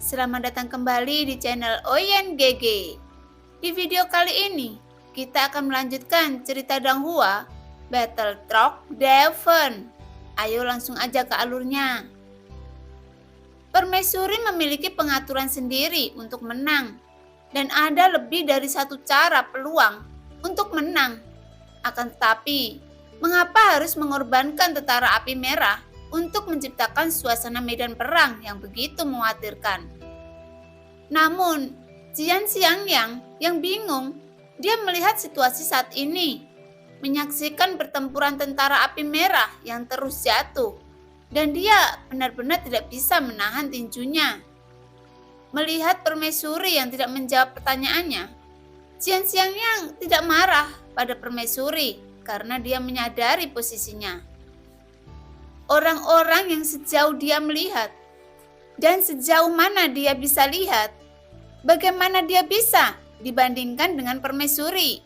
selamat datang kembali di channel Oyen GG. Di video kali ini, kita akan melanjutkan cerita Danghua Battle Truck Devon. Ayo langsung aja ke alurnya. Permaisuri memiliki pengaturan sendiri untuk menang, dan ada lebih dari satu cara peluang untuk menang. Akan tetapi, mengapa harus mengorbankan tentara api merah untuk menciptakan suasana medan perang yang begitu mengkhawatirkan? Namun, Jian Xiangyang yang bingung, dia melihat situasi saat ini, menyaksikan pertempuran tentara api merah yang terus jatuh, dan dia benar-benar tidak bisa menahan tinjunya. Melihat permaisuri yang tidak menjawab pertanyaannya, Jian Xiangyang tidak marah pada permaisuri karena dia menyadari posisinya. Orang-orang yang sejauh dia melihat dan sejauh mana dia bisa lihat, bagaimana dia bisa dibandingkan dengan permaisuri?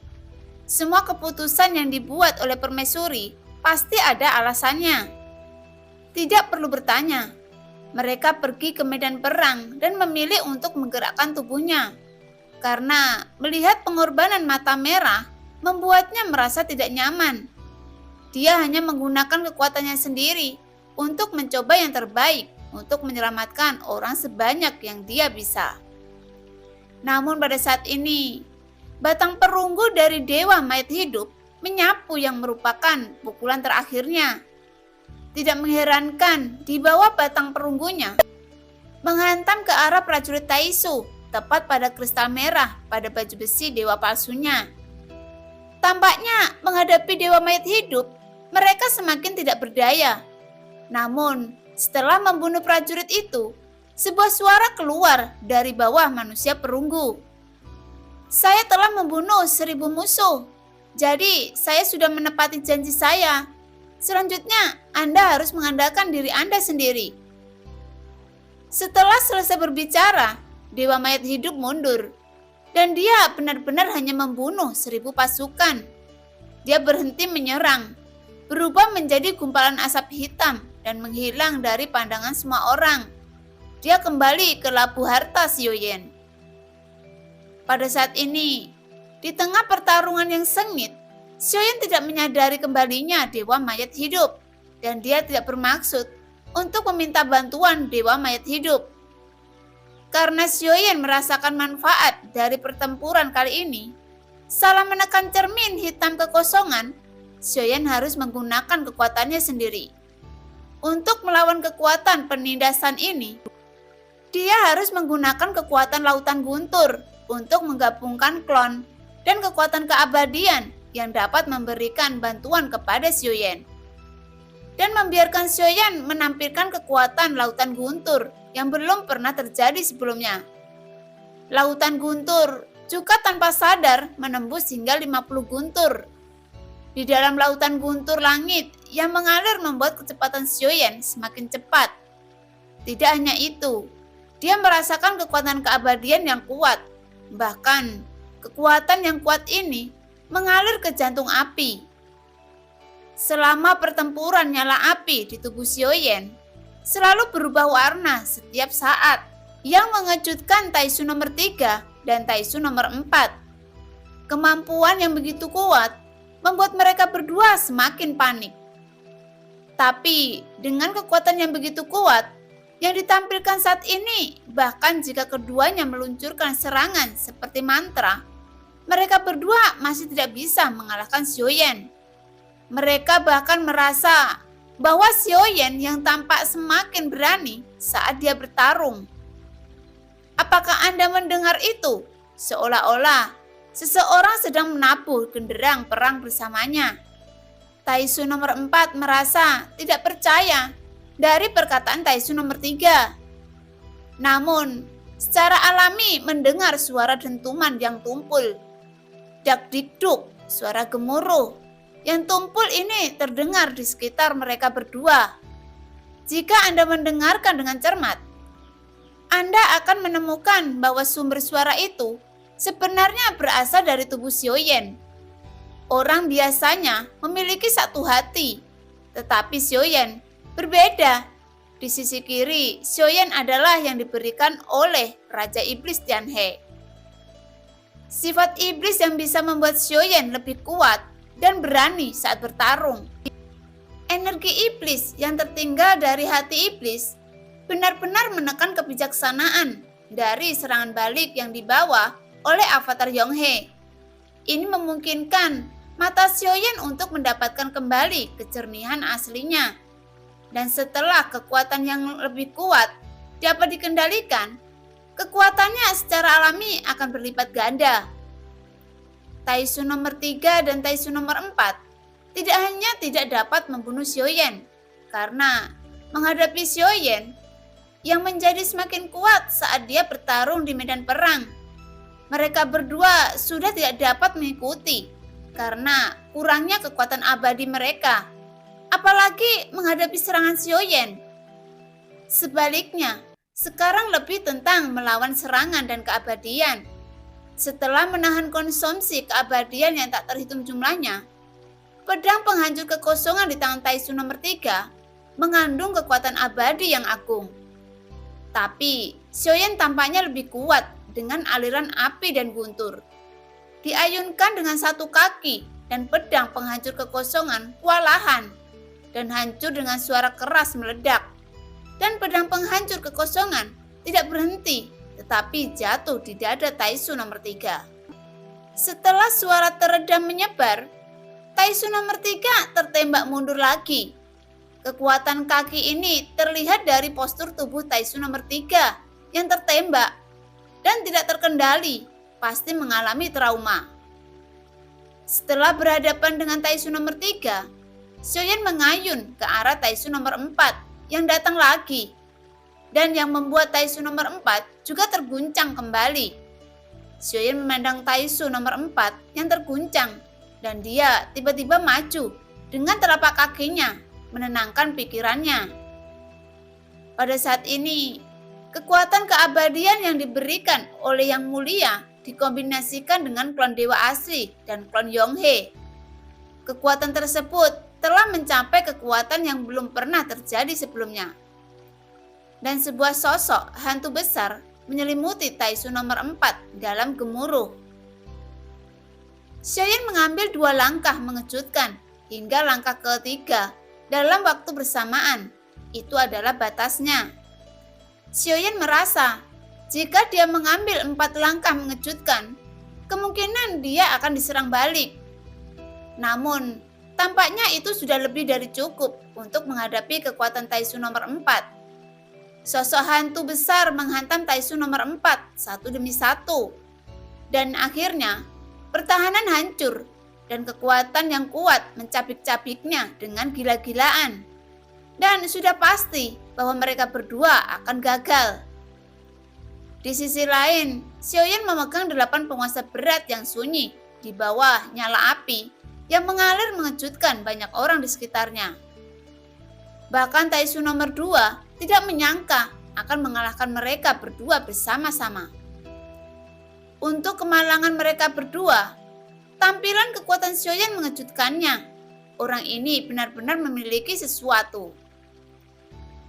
Semua keputusan yang dibuat oleh permaisuri pasti ada alasannya. Tidak perlu bertanya, mereka pergi ke medan perang dan memilih untuk menggerakkan tubuhnya. Karena melihat pengorbanan mata merah membuatnya merasa tidak nyaman. Dia hanya menggunakan kekuatannya sendiri untuk mencoba yang terbaik untuk menyelamatkan orang sebanyak yang dia bisa. Namun pada saat ini, batang perunggu dari Dewa Mayat Hidup menyapu yang merupakan pukulan terakhirnya. Tidak mengherankan di bawah batang perunggunya menghantam ke arah prajurit Taisu, tepat pada kristal merah pada baju besi dewa palsunya. Tampaknya menghadapi Dewa Mayat Hidup, mereka semakin tidak berdaya. Namun, setelah membunuh prajurit itu, sebuah suara keluar dari bawah manusia perunggu. Saya telah membunuh 1000 musuh, jadi saya sudah menepati janji saya. Selanjutnya, Anda harus mengandalkan diri Anda sendiri. Setelah selesai berbicara, Dewa Mayat Hidup mundur, dan dia benar-benar hanya membunuh 1000 pasukan. Dia berhenti menyerang, berubah menjadi gumpalan asap hitam dan menghilang dari pandangan semua orang. Dia kembali ke Labu Harta Xiaoyan. Pada saat ini, di tengah pertarungan yang sengit, Xiaoyan tidak menyadari kembalinya Dewa Mayat Hidup, dan dia tidak bermaksud untuk meminta bantuan Dewa Mayat Hidup. Karena Xiaoyan merasakan manfaat dari pertempuran kali ini, salah menekan cermin hitam kekosongan, Xiaoyan harus menggunakan kekuatannya sendiri. Untuk melawan kekuatan penindasan ini, dia harus menggunakan kekuatan lautan guntur untuk menggabungkan klon dan kekuatan keabadian yang dapat memberikan bantuan kepada Xiaoyan. Dan membiarkan Xiaoyan menampilkan kekuatan lautan guntur yang belum pernah terjadi sebelumnya. Lautan guntur juga tanpa sadar menembus hingga 50 guntur. Di dalam lautan guntur langit yang mengalir membuat kecepatan Xiaoyan semakin cepat. Tidak hanya itu, dia merasakan kekuatan keabadian yang kuat. Bahkan, kekuatan yang kuat ini mengalir ke jantung api. Selama pertempuran nyala api di tubuh Xiaoyan selalu berubah warna setiap saat, yang mengejutkan Taisu nomor 3 dan Taisu nomor 4. Kemampuan yang begitu kuat membuat mereka berdua semakin panik. Tapi dengan kekuatan yang begitu kuat yang ditampilkan saat ini, bahkan jika keduanya meluncurkan serangan seperti mantra, mereka berdua masih tidak bisa mengalahkan Xiaoyan. Mereka bahkan merasa bahwa Xiaoyan yang tampak semakin berani saat dia bertarung. Apakah Anda mendengar itu? Seolah-olah seseorang sedang menabuh genderang perang bersamanya. Taisu nomor 4 merasa tidak percaya dari perkataan Taisu nomor 3. Namun, secara alami mendengar suara dentuman yang tumpul. Dak-dik-duk, suara gemuruh. Yang tumpul ini terdengar di sekitar mereka berdua. Jika Anda mendengarkan dengan cermat, Anda akan menemukan bahwa sumber suara itu sebenarnya berasal dari tubuh Xiaoyan. Orang biasanya memiliki satu hati, tetapi Xiaoyan berbeda. Di sisi kiri, Xiaoyan adalah yang diberikan oleh Raja Iblis Tianhe. Sifat iblis yang bisa membuat Xiaoyan lebih kuat dan berani saat bertarung. Energi iblis yang tertinggal dari hati iblis benar-benar menekan kebijaksanaan dari serangan balik yang dibawa oleh avatar Yonghe. Ini memungkinkan mata Xiaoyan untuk mendapatkan kembali kejernihan aslinya. Dan setelah kekuatan yang lebih kuat dapat dikendalikan, kekuatannya secara alami akan berlipat ganda. Taisu nomor 3 dan Taisu nomor 4 tidak hanya tidak dapat membunuh Xiaoyan, karena menghadapi Xiaoyan yang menjadi semakin kuat saat dia bertarung di medan perang, mereka berdua sudah tidak dapat mengikuti karena kurangnya kekuatan abadi mereka. Apalagi menghadapi serangan Xiaoyan. Sebaliknya, sekarang lebih tentang melawan serangan dan keabadian. Setelah menahan konsumsi keabadian yang tak terhitung jumlahnya, pedang penghancur kekosongan di tangan Taisu nomor 3 mengandung kekuatan abadi yang agung. Tapi, Xiaoyan tampaknya lebih kuat dengan aliran api dan guntur. Diayunkan dengan satu kaki dan pedang penghancur kekosongan kewalahan dan hancur dengan suara keras meledak. Dan pedang penghancur kekosongan tidak berhenti, tetapi jatuh di dada Taisu nomor 3. Setelah suara teredam menyebar, Taisu nomor 3 tertembak mundur lagi. Kekuatan kaki ini terlihat dari postur tubuh Taisu nomor 3 yang tertembak dan tidak terkendali, pasti mengalami trauma. Setelah berhadapan dengan Taisu nomor 3, Xiaoyan mengayun ke arah Taisu nomor 4 yang datang lagi, dan yang membuat Taisu nomor 4 juga terguncang kembali. Xiaoyan memandang Taisu nomor 4 yang terguncang, dan dia tiba-tiba maju dengan telapak kakinya menenangkan pikirannya. Pada saat ini, kekuatan keabadian yang diberikan oleh Yang Mulia dikombinasikan dengan klon dewa asli dan klon Yonghe. Kekuatan tersebut telah mencapai kekuatan yang belum pernah terjadi sebelumnya. Dan sebuah sosok hantu besar menyelimuti Taisu nomor 4 dalam gemuruh. Xiaoyan mengambil 2 langkah mengejutkan hingga langkah ketiga dalam waktu bersamaan. Itu adalah batasnya. Xiaoyan merasa jika dia mengambil 4 langkah mengejutkan, kemungkinan dia akan diserang balik. Namun, tampaknya itu sudah lebih dari cukup untuk menghadapi kekuatan Taisu nomor 4. Sosok hantu besar menghantam Taisu nomor 4 satu demi satu. Dan akhirnya, pertahanan hancur dan kekuatan yang kuat mencabik-cabiknya dengan gila-gilaan. Dan sudah pasti bahwa mereka berdua akan gagal. Di sisi lain, Xiaoyan memegang 8 penguasa berat yang sunyi di bawah nyala api yang mengalir mengejutkan banyak orang di sekitarnya. Bahkan Taisu nomor 2 tidak menyangka akan mengalahkan mereka berdua bersama-sama. Untuk kemalangan mereka berdua, tampilan kekuatan Xiaoyan mengejutkannya. Orang ini benar-benar memiliki sesuatu.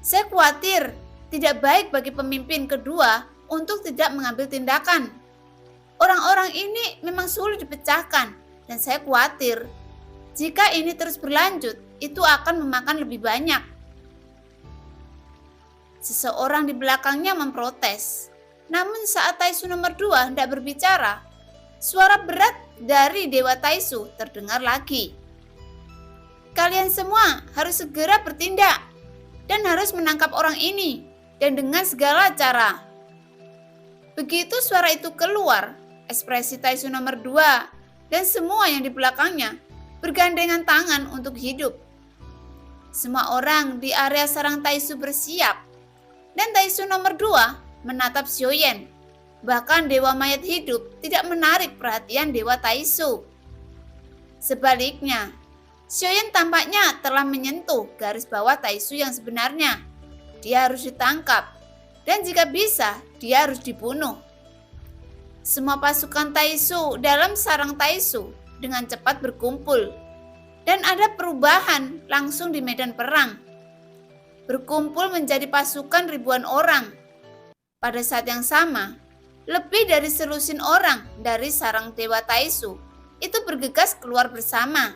Saya khawatir tidak baik bagi pemimpin kedua untuk tidak mengambil tindakan. Orang-orang ini memang sulit dipecahkan. Dan saya khawatir, jika ini terus berlanjut, itu akan memakan lebih banyak. Seseorang di belakangnya memprotes. Namun saat Taisu nomor 2 hendak berbicara, suara berat dari Dewa Taisu terdengar lagi. Kalian semua harus segera bertindak dan harus menangkap orang ini, dan dengan segala cara. Begitu suara itu keluar, ekspresi Taisu nomor 2 dan semua yang di belakangnya bergandengan tangan untuk hidup. Semua orang di area sarang Taisu bersiap, dan Taisu nomor 2 menatap Xiaoyan. Bahkan Dewa Mayat Hidup tidak menarik perhatian Dewa Taisu. Sebaliknya, Xiaoyan tampaknya telah menyentuh garis bawah Taisu yang sebenarnya. Dia harus ditangkap, dan jika bisa, dia harus dibunuh. Semua pasukan Taisu dalam sarang Taisu dengan cepat berkumpul, dan ada perubahan langsung di medan perang. berkumpul menjadi pasukan ribuan orang. Pada saat yang sama, lebih dari selusin orang dari sarang Dewa Taisu itu bergegas keluar bersama.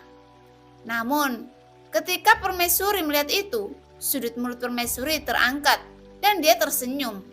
Namun, ketika Permaisuri melihat itu, sudut mulut Permaisuri terangkat dan dia tersenyum.